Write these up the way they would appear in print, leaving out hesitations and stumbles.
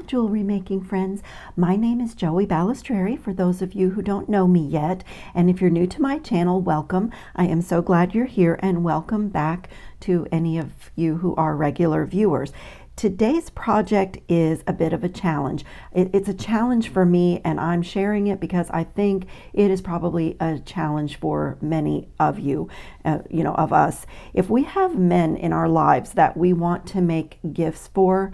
jewelry making friends. My name is Joeebalestrieri, for those of you who don't know me yet. And if you're new to my channel, welcome. I am so glad you're here, and welcome back to any of you who are regular viewers. Today's project is a bit of a challenge. It's a challenge for me, and I'm sharing it because I think it is probably a challenge for many of you, of us. If we have men in our lives that we want to make gifts for,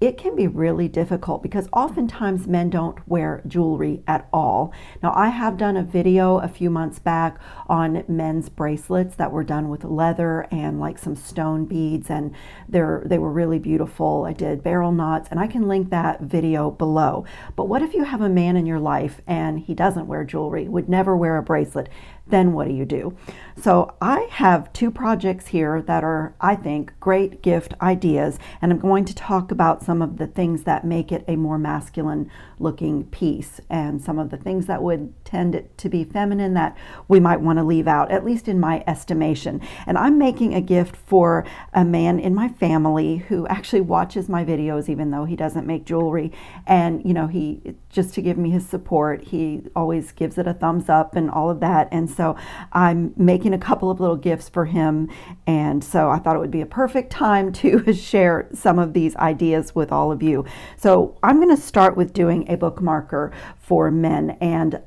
it can be really difficult because oftentimes men don't wear jewelry at all. Now, I have done a video a few months back on men's bracelets that were done with leather and like some stone beads, and they were really beautiful. I did beryl knots, and I can link that video below. But what if you have a man in your life and he doesn't wear jewelry, would never wear a bracelet? Then what do you do? So I have two projects here that are, I think, great gift ideas, and I'm going to talk about some of the things that make it a more masculine looking piece and some of the things that would tend it to be feminine that we might want to leave out, at least in my estimation. And I'm making a gift for a man in my family who actually watches my videos even though he doesn't make jewelry, and he, just to give me his support, he always gives it a thumbs up and all of that. And so I'm making a couple of little gifts for him, and so I thought it would be a perfect time to share some of these ideas with all of you. So I'm going to start with doing a bookmarker for men, and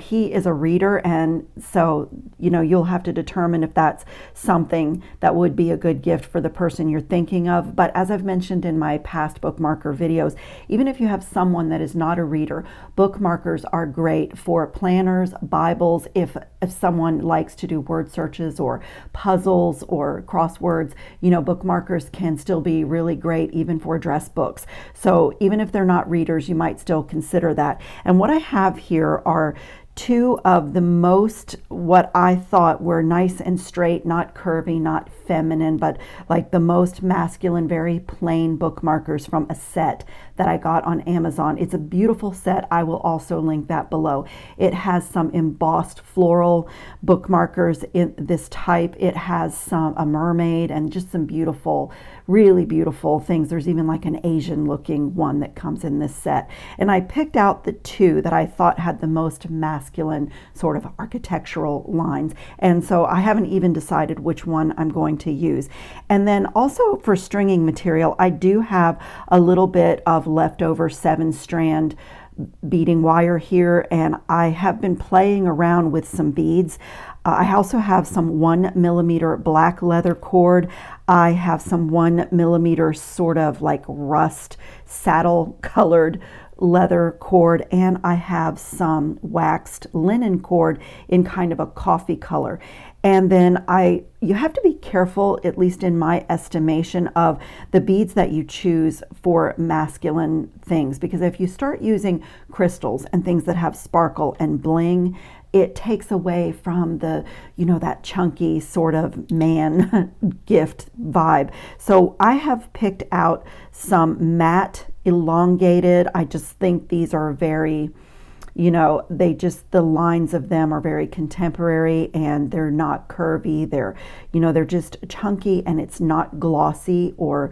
he is a reader, and so you'll have to determine if that's something that would be a good gift for the person you're thinking of. But as I've mentioned in my past bookmarker videos, even if you have someone that is not a reader, bookmarkers are great for planners, Bibles. If someone likes to do word searches or puzzles or crosswords, bookmarkers can still be really great even for address books. So even if they're not readers, you might still consider that. And what I have here are two of the most, what I thought were nice and straight, not curvy, not feminine, but like the most masculine, very plain bookmarkers from a set that I got on Amazon. It's a beautiful set. I will also link that below. It has some embossed floral bookmarkers in this type. It has a mermaid and just some beautiful, really beautiful things. There's even like an Asian looking one that comes in this set. And I picked out the two that I thought had the most masculine sort of architectural lines. And so I haven't even decided which one I'm going to use. And then also for stringing material, I do have a little bit of leftover 7-strand beading wire here, and I have been playing around with some beads. I also have some 1mm black leather cord. I have some 1mm sort of like rust saddle colored leather cord, and I have some waxed linen cord in kind of a coffee color. And then you have to be careful, at least in my estimation, of the beads that you choose for masculine things, because if you start using crystals and things that have sparkle and bling, it takes away from the, that chunky sort of man gift vibe. So I have picked out some matte elongated. I just think these are very, the lines of them are very contemporary, and they're not curvy. They're just chunky, and it's not glossy or,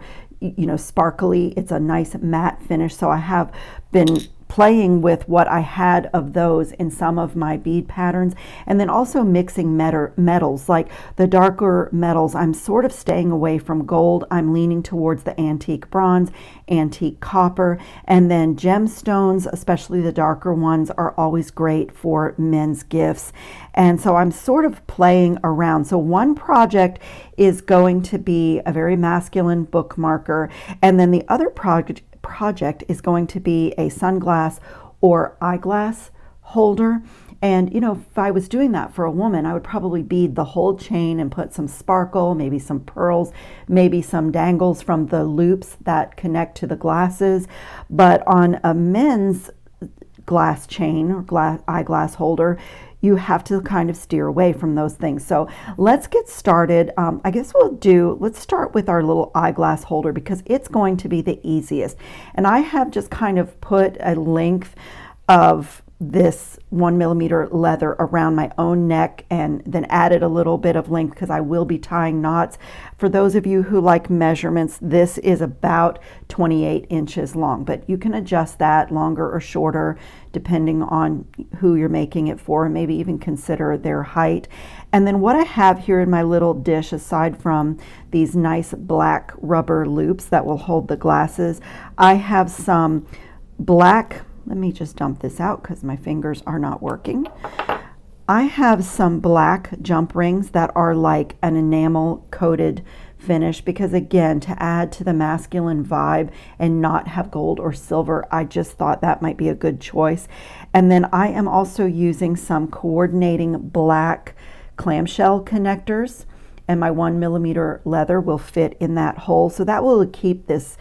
sparkly. It's a nice matte finish. So I have been playing with what I had of those in some of my bead patterns, and then also mixing metals, like the darker metals. I'm sort of staying away from gold. I'm leaning towards the antique bronze, antique copper, and then gemstones, especially the darker ones, are always great for men's gifts. And so I'm sort of playing around. So one project is going to be a very masculine bookmarker, and then the other project is going to be a sunglass or eyeglass holder. And if I was doing that for a woman, I would probably bead the whole chain and put some sparkle, maybe some pearls, maybe some dangles from the loops that connect to the glasses. But on a men's glass chain or eyeglass holder, you have to kind of steer away from those things. So let's get started. I guess let's start with our little eyeglass holder because it's going to be the easiest. And I have just kind of put a length of this 1mm leather around my own neck and then added a little bit of length because I will be tying knots. For those of you who like measurements, this is about 28 inches long, but you can adjust that longer or shorter depending on who you're making it for, and maybe even consider their height. And then what I have here in my little dish, aside from these nice black rubber loops that will hold the glasses, I have some black, let me just dump this out because my fingers are not working. I have some black jump rings that are like an enamel coated finish because, again, to add to the masculine vibe and not have gold or silver, I just thought that might be a good choice. And then I am also using some coordinating black clamshell connectors, and my 1mm leather will fit in that hole, so that will keep this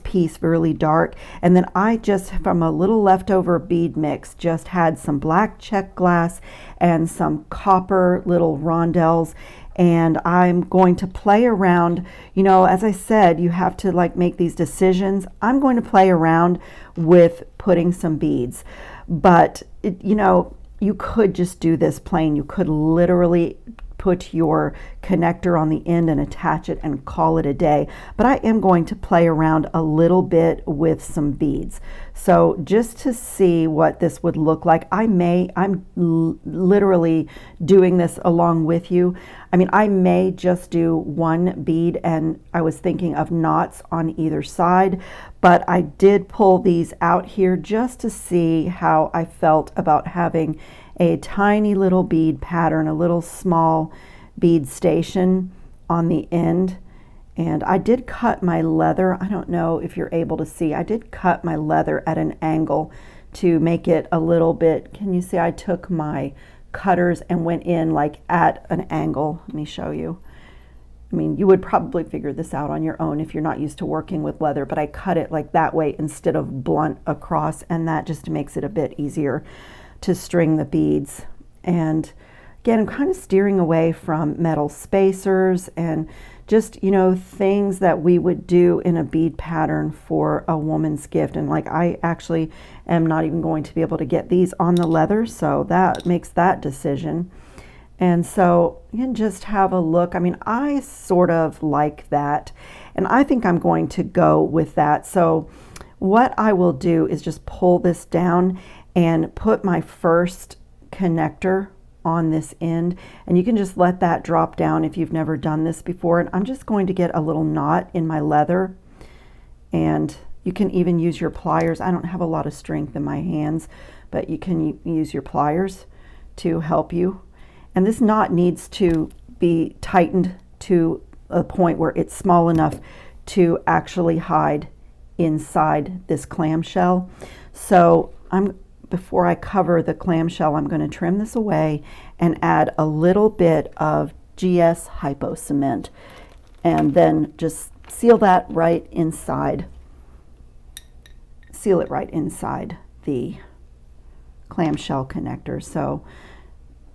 piece really dark. And then I just, from a little leftover bead mix, just had some black check glass and some copper little rondelles, and I'm going to play around. You know, as I said, you have to like make these decisions. I'm going to play around with putting some beads, but you know, you could just do this plain. You could literally put your connector on the end and attach it and call it a day. But I am going to play around a little bit with some beads. So just to see what this would look like, I'm literally doing this along with you. I mean, I may just do one bead, and I was thinking of knots on either side, but I did pull these out here just to see how I felt about having a tiny little bead pattern, a little small bead station on the end. And I did cut my leather. I don't know if you're able to see. I did cut my leather at an angle to make it a little bit, can you see? I took my cutters and went in like at an angle. Let me show you. I mean, you would probably figure this out on your own if you're not used to working with leather, but I cut it like that way instead of blunt across, and that just makes it a bit easier to string the beads. And again, I'm kind of steering away from metal spacers and just, you know, things that we would do in a bead pattern for a woman's gift. And like, I actually am not even going to be able to get these on the leather, so that makes that decision. And so you can just have a look. I mean, I sort of like that, and I think I'm going to go with that. So what I will do is just pull this down and put my first connector on this end, and you can just let that drop down if you've never done this before. And I'm just going to get a little knot in my leather, and you can even use your pliers. I don't have a lot of strength in my hands, but you can use your pliers to help you. And this knot needs to be tightened to a point where it's small enough to actually hide inside this clamshell. So before I cover the clamshell, I'm going to trim this away and add a little bit of GS Hypo Cement, and then just seal that right inside. Seal it right inside the clamshell connector. So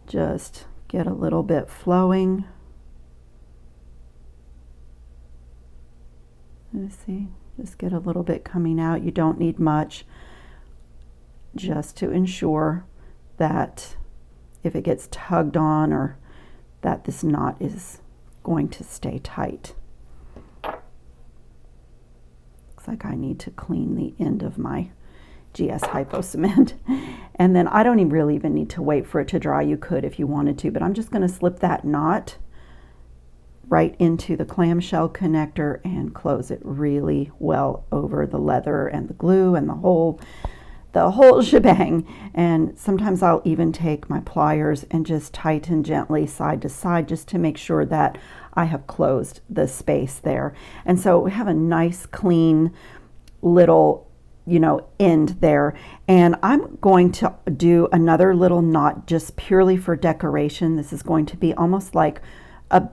just get a little bit flowing. Let's see, just get a little bit coming out. You don't need much, just to ensure that if it gets tugged on, or that this knot is going to stay tight. Looks like I need to clean the end of my GS Hypo Cement. And then I don't really even need to wait for it to dry. You could if you wanted to, but I'm just going to slip that knot right into the clamshell connector and close it really well over the leather and the glue and the whole shebang. And sometimes I'll even take my pliers and just tighten gently side to side just to make sure that I have closed the space there. And so we have a nice clean little, you know, end there. And I'm going to do another little knot just purely for decoration. This is going to be almost like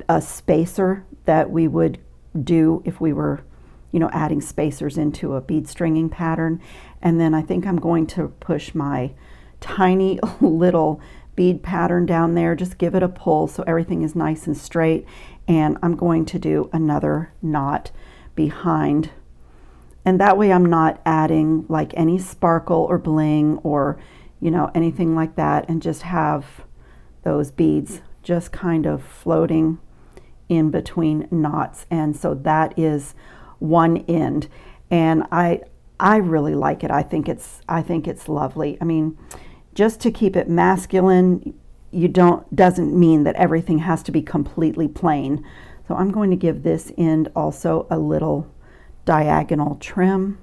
a spacer that we would do if we were, you know, adding spacers into a bead stringing pattern. And then I think I'm going to push my tiny little bead pattern down there, just give it a pull so everything is nice and straight. And I'm going to do another knot behind. And that way I'm not adding like any sparkle or bling or, you know, anything like that, and just have those beads just kind of floating in between knots. And so that is one end, and I really like it. I think it's lovely. I mean, just to keep it masculine, doesn't mean that everything has to be completely plain. So I'm going to give this end also a little diagonal trim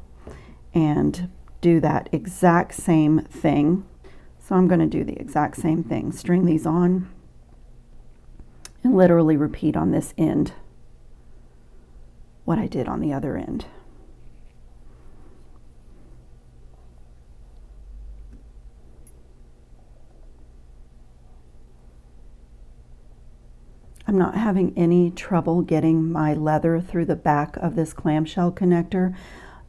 and do that exact same thing. So I'm going to do the exact same thing, string these on and literally repeat on this end what I did on the other end. I'm not having any trouble getting my leather through the back of this clamshell connector,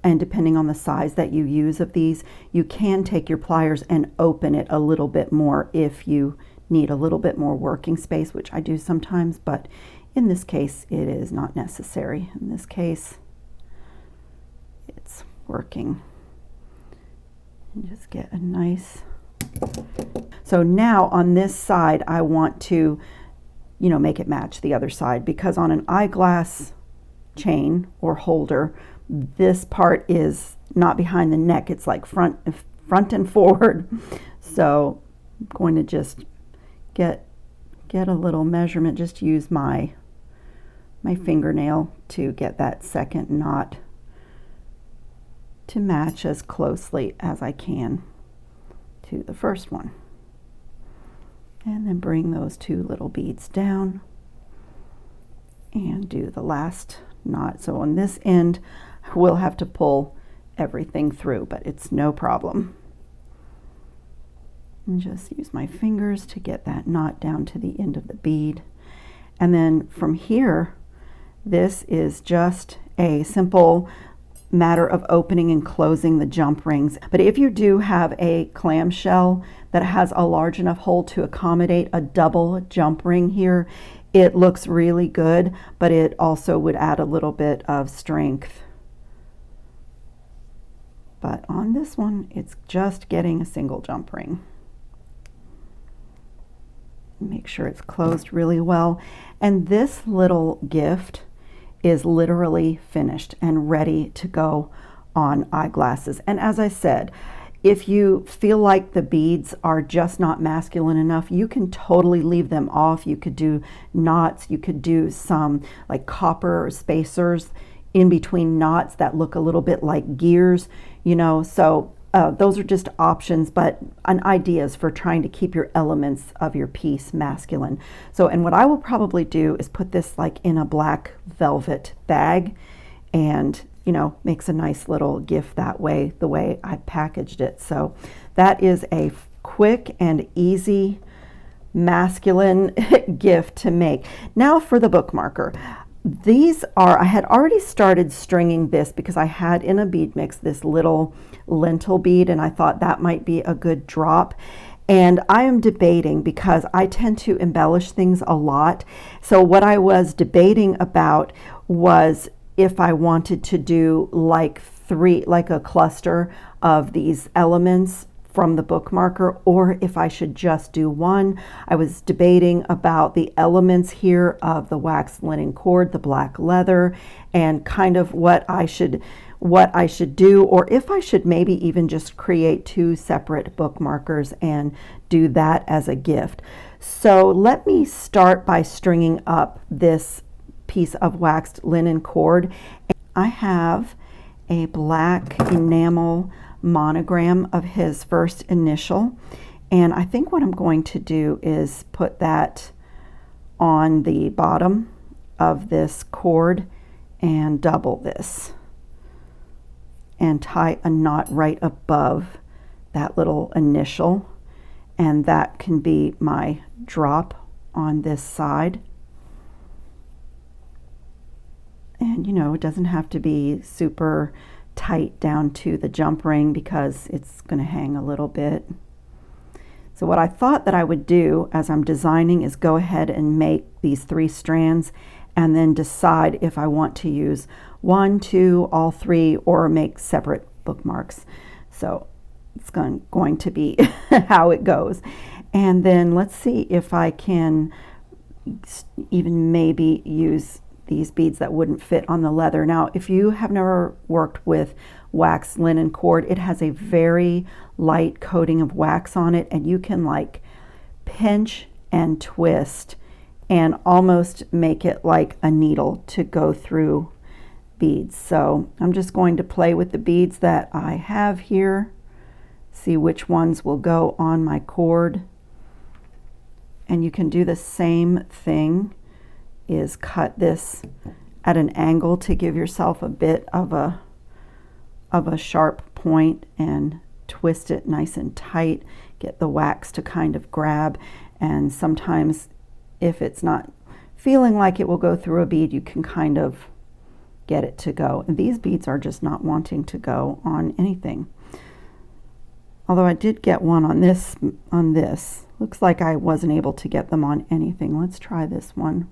and depending on the size that you use of these, you can take your pliers and open it a little bit more if you need a little bit more working space, which I do sometimes, but in this case it is not necessary. In this case it's working. And just get a nice, so now on this side I want to, you know, make it match the other side, because on an eyeglass chain or holder, this part is not behind the neck, it's like front and forward. So I'm going to just get a little measurement, just use my fingernail to get that second knot to match as closely as I can to the first one. And then bring those two little beads down and do the last knot. So on this end we'll have to pull everything through, but it's no problem. And just use my fingers to get that knot down to the end of the bead. And then from here, this is just a simple matter of opening and closing the jump rings. But if you do have a clamshell that has a large enough hole to accommodate a double jump ring here, it looks really good, but it also would add a little bit of strength. But on this one, it's just getting a single jump ring. Make sure it's closed really well. And this little gift is literally finished and ready to go on eyeglasses. And as I said, if you feel like the beads are just not masculine enough, you can totally leave them off. You could do knots, you could do some like copper spacers in between knots that look a little bit like gears, you know. So those are just options, but ideas for trying to keep your elements of your piece masculine. So, and what I will probably do is put this like in a black velvet bag, and you know, makes a nice little gift that way, the way I packaged it. So that is a quick and easy masculine gift to make. Now for the bookmarker. These are, I had already started stringing this because I had in a bead mix this little lentil bead, and I thought that might be a good drop. And I am debating, because I tend to embellish things a lot. So what I was debating about was if I wanted to do like a cluster of these elements from the bookmarker, or if I should just do one. I was debating about the elements here of the waxed linen cord, the black leather, and kind of what I should do, or if I should maybe even just create two separate bookmarkers and do that as a gift. So let me start by stringing up this piece of waxed linen cord. I have a black enamel monogram of his first initial, and I think what I'm going to do is put that on the bottom of this cord and double this and tie a knot right above that little initial, and that can be my drop on this side. And you know, it doesn't have to be super tight down to the jump ring because it's going to hang a little bit. So what I thought that I would do as I'm designing is go ahead and make these 3 strands and then decide if I want to use 1, 2, all 3, or make separate bookmarks. So it's going to be how it goes. And then let's see if I can even maybe use these beads that wouldn't fit on the leather. Now, if you have never worked with wax linen cord, it has a very light coating of wax on it, and you can like pinch and twist and almost make it like a needle to go through beads. So I'm just going to play with the beads that I have here, see which ones will go on my cord. And you can do the same thing, is cut this at an angle to give yourself a bit of a sharp point and twist it nice and tight, get the wax to kind of grab. And sometimes if it's not feeling like it will go through a bead, you can kind of get it to go. And these beads are just not wanting to go on anything. Although I did get one on this. Looks like I wasn't able to get them on anything. Let's try this one.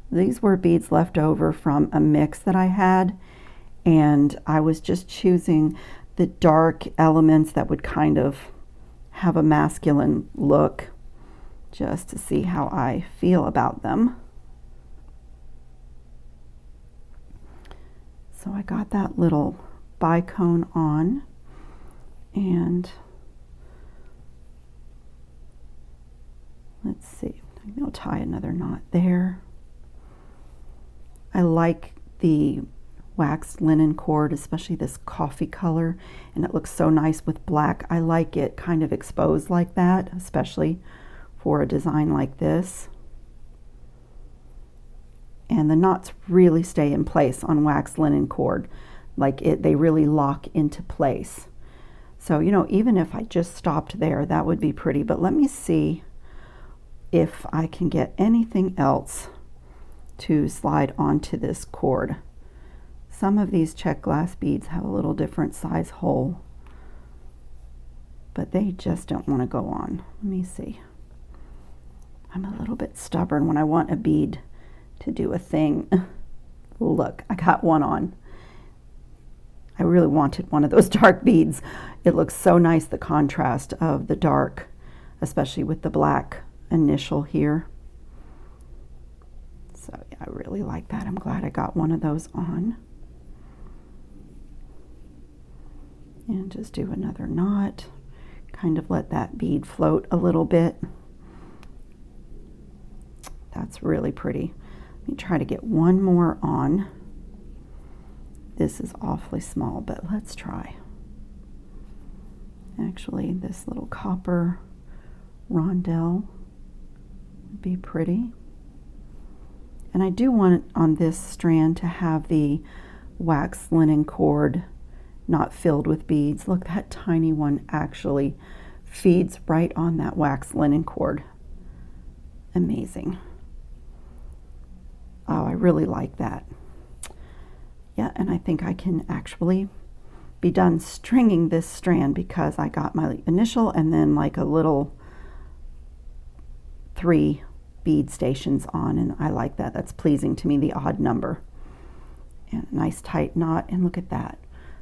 These were beads left over from a mix that I had, and I was just choosing the dark elements that would kind of have a masculine look, just to see how I feel about them. So I got that little bicone on, and let's see, I'll tie another knot there. I like the waxed linen cord, especially this coffee color, and it looks so nice with black. I like it kind of exposed like that, especially for a design like this. And the knots really stay in place on waxed linen cord, like they really lock into place. So, you know, even if I just stopped there, that would be pretty. But let me see if I can get anything else to slide onto this cord. Some of these check glass beads have a little different size hole, but they just don't want to go on. Let me see. I'm a little bit stubborn when I want a bead to do a thing. Look, I got one on. I really wanted one of those dark beads. It looks so nice, the contrast of the dark, especially with the black initial here. So yeah, I really like that. I'm glad I got one of those on. And just do another knot, kind of let that bead float a little bit. That's really pretty. Let me try to get one more on. This is awfully small, but let's try. Actually, this little copper rondelle would be pretty. And I do want it on this strand to have the wax linen cord not filled with beads. Look, that tiny one actually feeds right on that wax linen cord. Amazing. Oh, I really like that. Yeah, and I think I can actually be done stringing this strand, because I got my initial and then like a little 3 bead stations on, and I like that. That's pleasing to me, the odd number. And a nice tight knot, and look at that.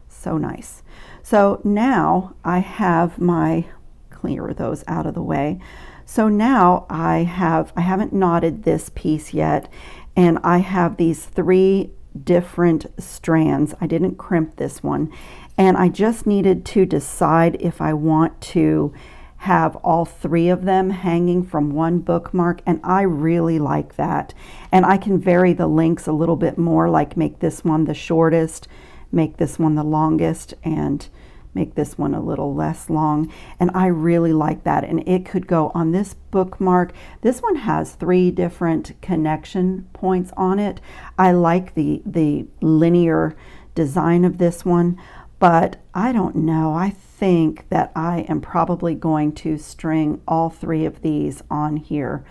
So nice. So now I have my, clear those out of the way. So now I haven't knotted this piece yet, and I have these 3 different strands. I didn't crimp this one, and I just needed to decide if I want to have all 3 of them hanging from one bookmark, and I really like that. And I can vary the lengths a little bit more, like make this one the shortest, make this one the longest, and make this one a little less long. And I really like that, and it could go on this bookmark. This one has 3 different connection points on it. I like the linear design of this one, but I don't know. I think that I am probably going to string all 3 of these on here.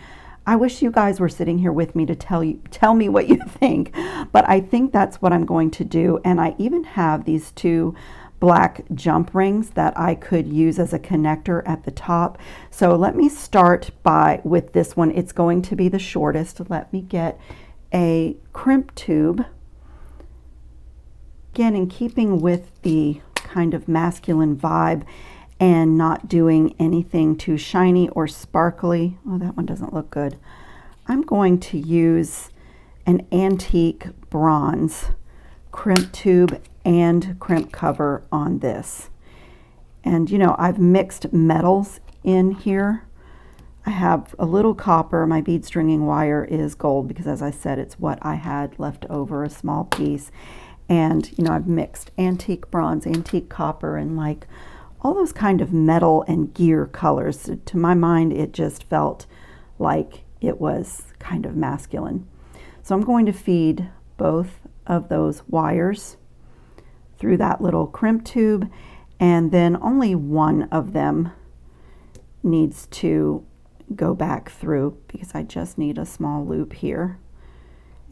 I wish you guys were sitting here with me to tell me what you think, but I think that's what I'm going to do. And I even have these 2 black jump rings that I could use as a connector at the top. So let me start with this one. It's going to be the shortest. Let me get a crimp tube. Again, in keeping with the kind of masculine vibe and not doing anything too shiny or sparkly. Oh, that one doesn't look good. I'm going to use an antique bronze crimp tube and crimp cover on this. And you know, I've mixed metals in here. I have a little copper. My bead stringing wire is gold because, as I said, it's what I had left over, a small piece. And you know, I've mixed antique bronze, antique copper, and like all those kind of metal and gear colors. To my mind, it just felt like it was kind of masculine. So I'm going to feed both of those wires through that little crimp tube, and then only one of them needs to go back through because I just need a small loop here.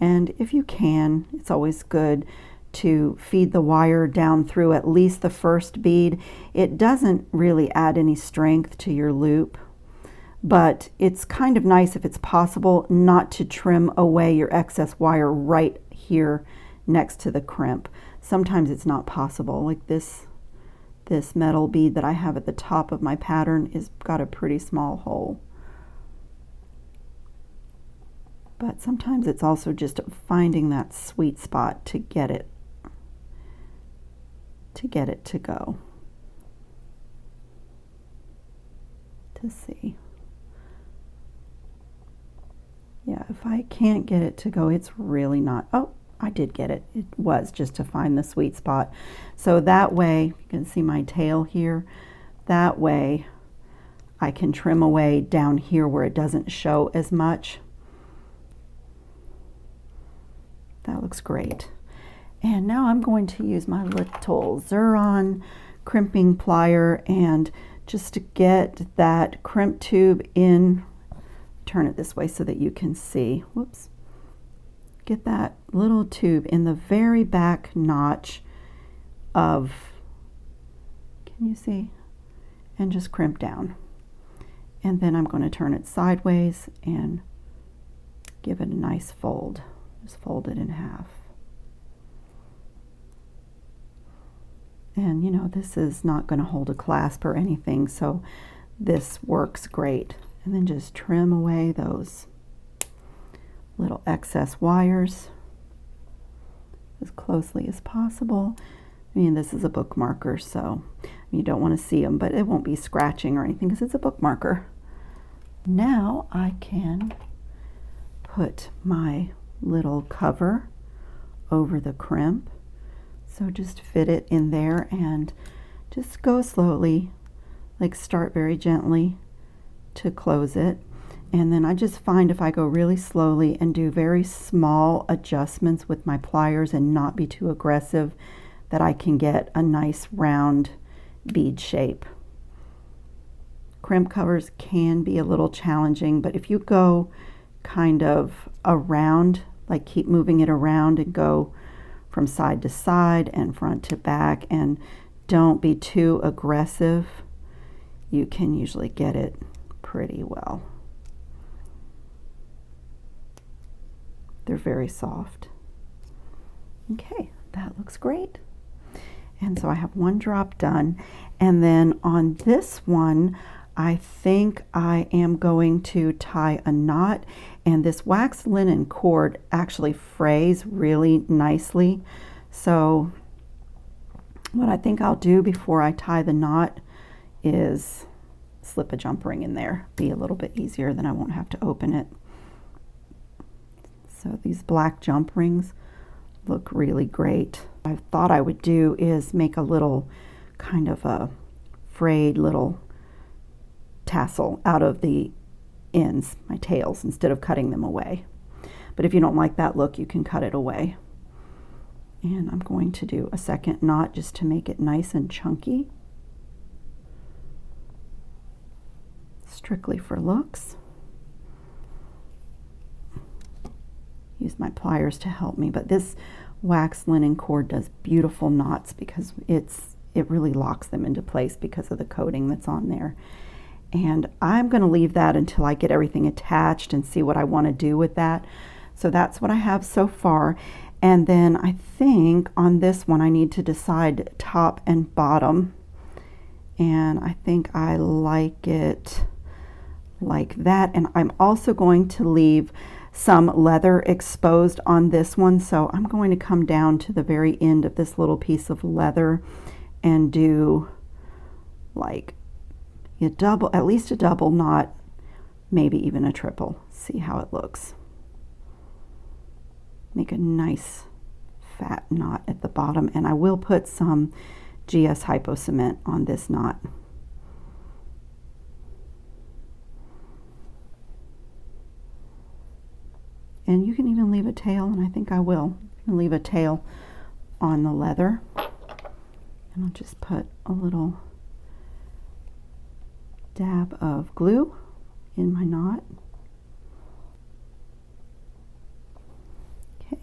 And if you can, it's always good to feed the wire down through at least the first bead. It doesn't really add any strength to your loop, but it's kind of nice if it's possible not to trim away your excess wire right here next to the crimp. Sometimes it's not possible. Like this metal bead that I have at the top of my pattern is got a pretty small hole. But sometimes it's also just finding that sweet spot to get it to go. To see. Yeah, if I can't get it to go, it's really not. Oh, I did get it. It was just to find the sweet spot. So that way, you can see my tail here. That way I can trim away down here where it doesn't show as much. That looks great. And now I'm going to use my little Xuron crimping plier and just to get that crimp tube in, turn it this way so that you can see. Whoops. Get that little tube in the very back notch of, can you see? And just crimp down. And then I'm going to turn it sideways and give it a nice fold. Just fold it in half. And you know, this is not going to hold a clasp or anything, so this works great. And then just trim away those little excess wires as closely as possible. I mean, this is a bookmarker, so you don't want to see them, but it won't be scratching or anything because it's a bookmarker. Now I can put my little cover over the crimp. So just fit it in there and just go slowly, like start very gently to close it. And then I just find if I go really slowly and do very small adjustments with my pliers and not be too aggressive, that I can get a nice round bead shape. Crimp covers can be a little challenging, but if you go kind of around, like keep moving it around and go from side to side and front to back, and don't be too aggressive, you can usually get it pretty well. They're very soft. Okay, that looks great. And so I have one drop done, and then on this one I think I am going to tie a knot, and this wax linen cord actually frays really nicely. So what I think I'll do before I tie the knot is slip a jump ring in there. Be a little bit easier, then I won't have to open it. So these black jump rings look really great. I thought I would do is make a little kind of a frayed little tassel out of the ends, my tails, instead of cutting them away. But if you don't like that look, you can cut it away. And I'm going to do a second knot just to make it nice and chunky. Strictly for looks. Use my pliers to help me, but this wax linen cord does beautiful knots because it really locks them into place because of the coating that's on there. And I'm going to leave that until I get everything attached and see what I want to do with that. So that's what I have so far. And then I think on this one I need to decide top and bottom, and I think I like it like that. And I'm also going to leave some leather exposed on this one, so I'm going to come down to the very end of this little piece of leather and do like a double, at least a double knot, maybe even a triple. See how it looks. Make a nice fat knot at the bottom, and I will put some GS Hypo Cement on this knot. And you can even leave a tail, and I think I will leave a tail on the leather. And I'll just put a little dab of glue in my knot. Okay.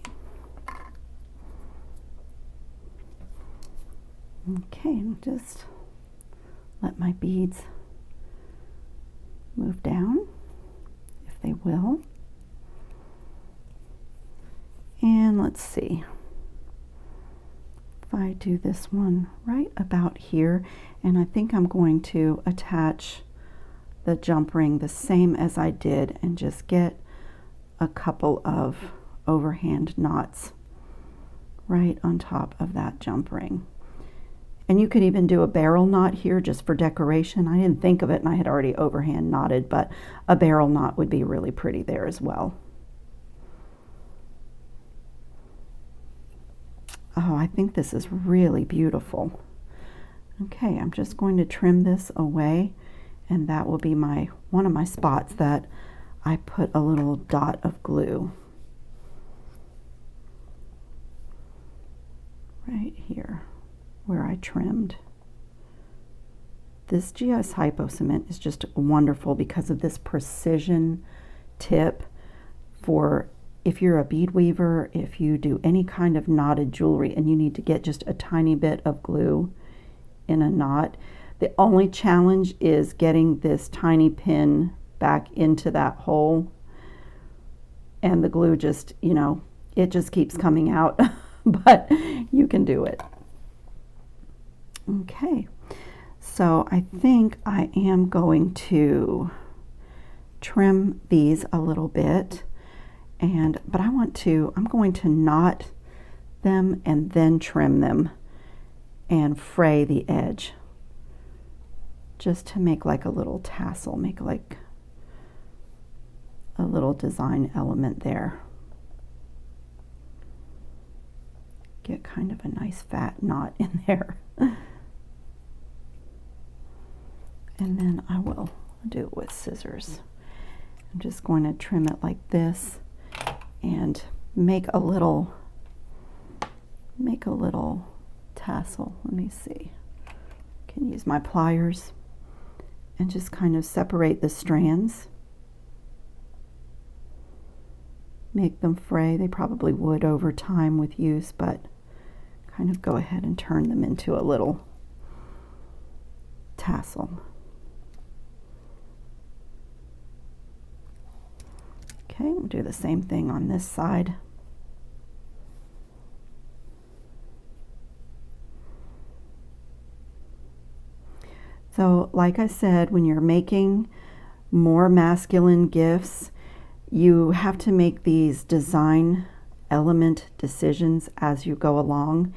Okay, and just let my beads move down, if they will. And let's see, if I do this one right about here, and I think I'm going to attach the jump ring the same as I did and just get a couple of overhand knots right on top of that jump ring. And you could even do a barrel knot here just for decoration. I didn't think of it, and I had already overhand knotted, but a barrel knot would be really pretty there as well. Oh, I think this is really beautiful. Okay, I'm just going to trim this away, and that will be one of my spots that I put a little dot of glue right here where I trimmed. This GS Hypo Cement is just wonderful because of this precision tip for if you're a bead weaver, if you do any kind of knotted jewelry and you need to get just a tiny bit of glue in a knot. The only challenge is getting this tiny pin back into that hole, and the glue just, you know, it just keeps coming out, but you can do it. Okay, so I think I am going to trim these a little bit. But I'm going to knot them and then trim them and fray the edge just to make like a little tassel, make like a little design element there. Get kind of a nice fat knot in there. And then I will do it with scissors. I'm just going to trim it like this and make a little tassel. Let me see. I can use my pliers and just kind of separate the strands. Make them fray. They probably would over time with use, but kind of go ahead and turn them into a little tassel. Okay, we'll do the same thing on this side. So, like I said, when you're making more masculine gifts, you have to make these design element decisions as you go along.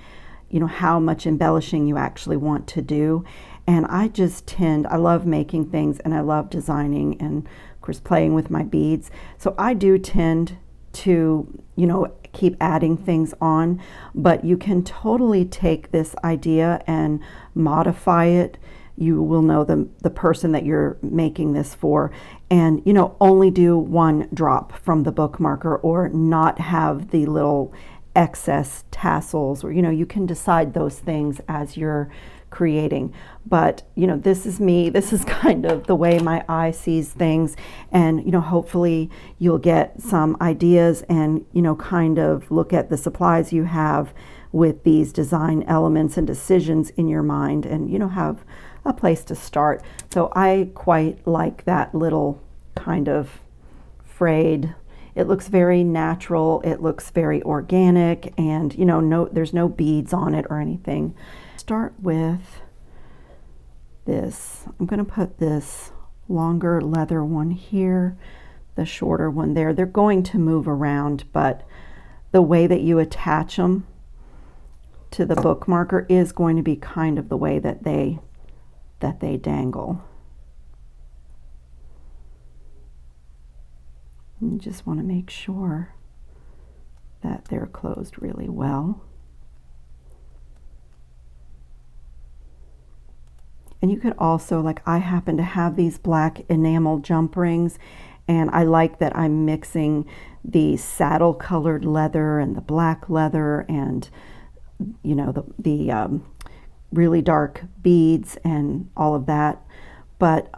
You know, how much embellishing you actually want to do. And I love making things, and I love designing, and of course playing with my beads. So I do tend to, you know, keep adding things on, but you can totally take this idea and modify it. You will know the person that you're making this for, and, you know, only do one drop from the bookmarker, or not have the little excess tassels, or, you know, you can decide those things as you're creating. But, you know, this is me. This is kind of the way my eye sees things, and, you know, hopefully you'll get some ideas and, you know, kind of look at the supplies you have with these design elements and decisions in your mind, and, you know, have a place to start. So I quite like that little kind of frayed it looks very natural. It looks very organic, and you know, there's no beads on it or anything. Start with this. I'm going to put this longer leather one here, the shorter one there. They're going to move around, but the way that you attach them to the bookmarker is going to be kind of the way that they dangle. You just want to make sure that they're closed really well. And you could also, like, I happen to have these black enamel jump rings, and I like that I'm mixing the saddle colored leather and the black leather and, you know, the really dark beads and all of that. But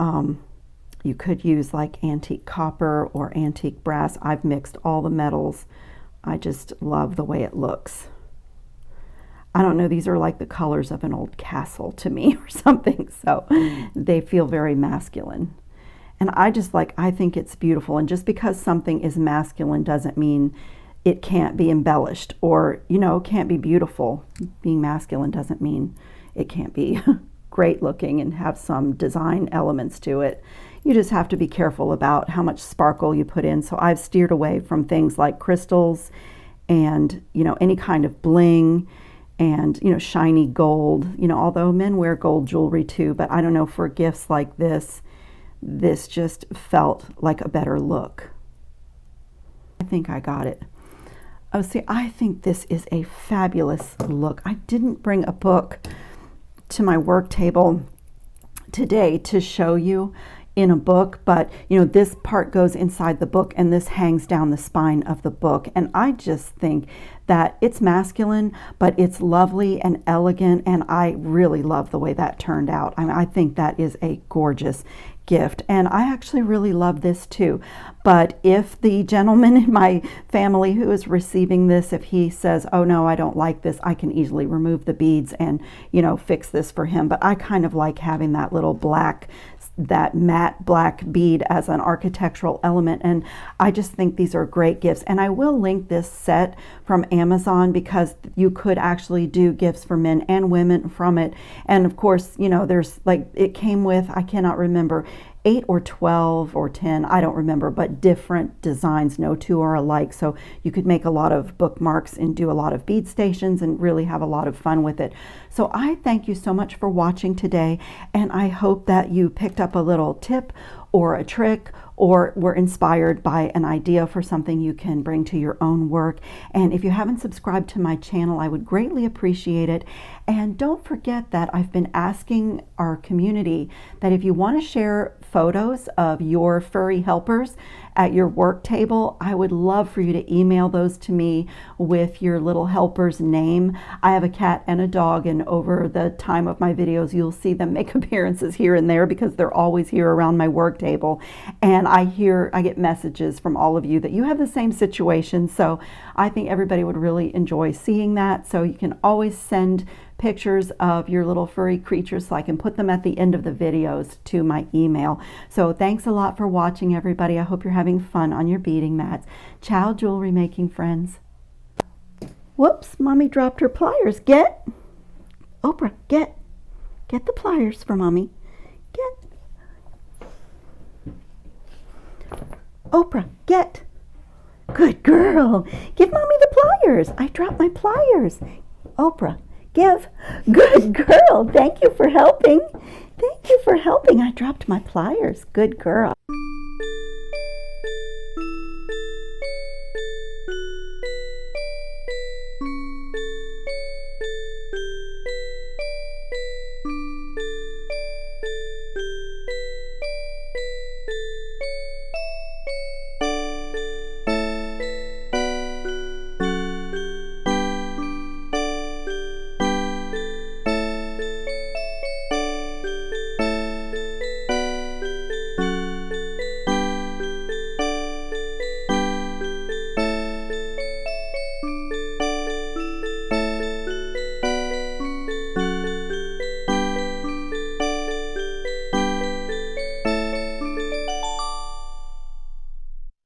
you could use like antique copper or antique brass. I've mixed all the metals. I just love the way it looks. I don't know, these are like the colors of an old castle to me or something, so they feel very masculine. And I think it's beautiful, and just because something is masculine doesn't mean it can't be embellished or, you know, can't be beautiful. Being masculine doesn't mean it can't be great looking and have some design elements to it. You just have to be careful about how much sparkle you put in. So I've steered away from things like crystals and, you know, any kind of bling and, you know, shiny gold, you know, although men wear gold jewelry too, but I don't know, for gifts like this just felt like a better look. I think I got it. Oh, see, I think this is a fabulous look. I didn't bring a book to my work table today to show you in a book, but you know, this part goes inside the book and this hangs down the spine of the book, and I just think that it's masculine, but it's lovely and elegant, and I really love the way that turned out. I mean, I think that is a gorgeous gift, and I actually really love this too. But if the gentleman in my family who is receiving this, if he says, oh no, I don't like this, I can easily remove the beads and, you know, fix this for him. But I kind of like having that little black, that matte black bead as an architectural element, and I just think these are great gifts. And I will link this set from Amazon because you could actually do gifts for men and women from it. And of course, you know, there's like, it came with, I cannot remember, 8 or 12 or 10, I don't remember, but different designs. No two are alike, so you could make a lot of bookmarks and do a lot of bead stations and really have a lot of fun with it. So I thank you so much for watching today, and I hope that you picked up a little tip or a trick, or were inspired by an idea for something you can bring to your own work. And if you haven't subscribed to my channel, I would greatly appreciate it. And don't forget that I've been asking our community that if you want to share photos of your furry helpers at your work table, I would love for you to email those to me with your little helper's name. I have a cat and a dog, and over the time of my videos, you'll see them make appearances here and there because they're always here around my work table. And I get messages from all of you that you have the same situation. So I think everybody would really enjoy seeing that. So you can always send pictures of your little furry creatures so I can put them at the end of the videos to my email. So thanks a lot for watching, everybody. I hope you're having fun on your beading mats. Ciao, jewelry making friends. Whoops, Mommy dropped her pliers. Oprah, get the pliers for Mommy. Oprah, get. Good girl. Give Mommy the pliers. I dropped my pliers. Oprah, give. Good girl. Thank you for helping. Thank you for helping. I dropped my pliers. Good girl.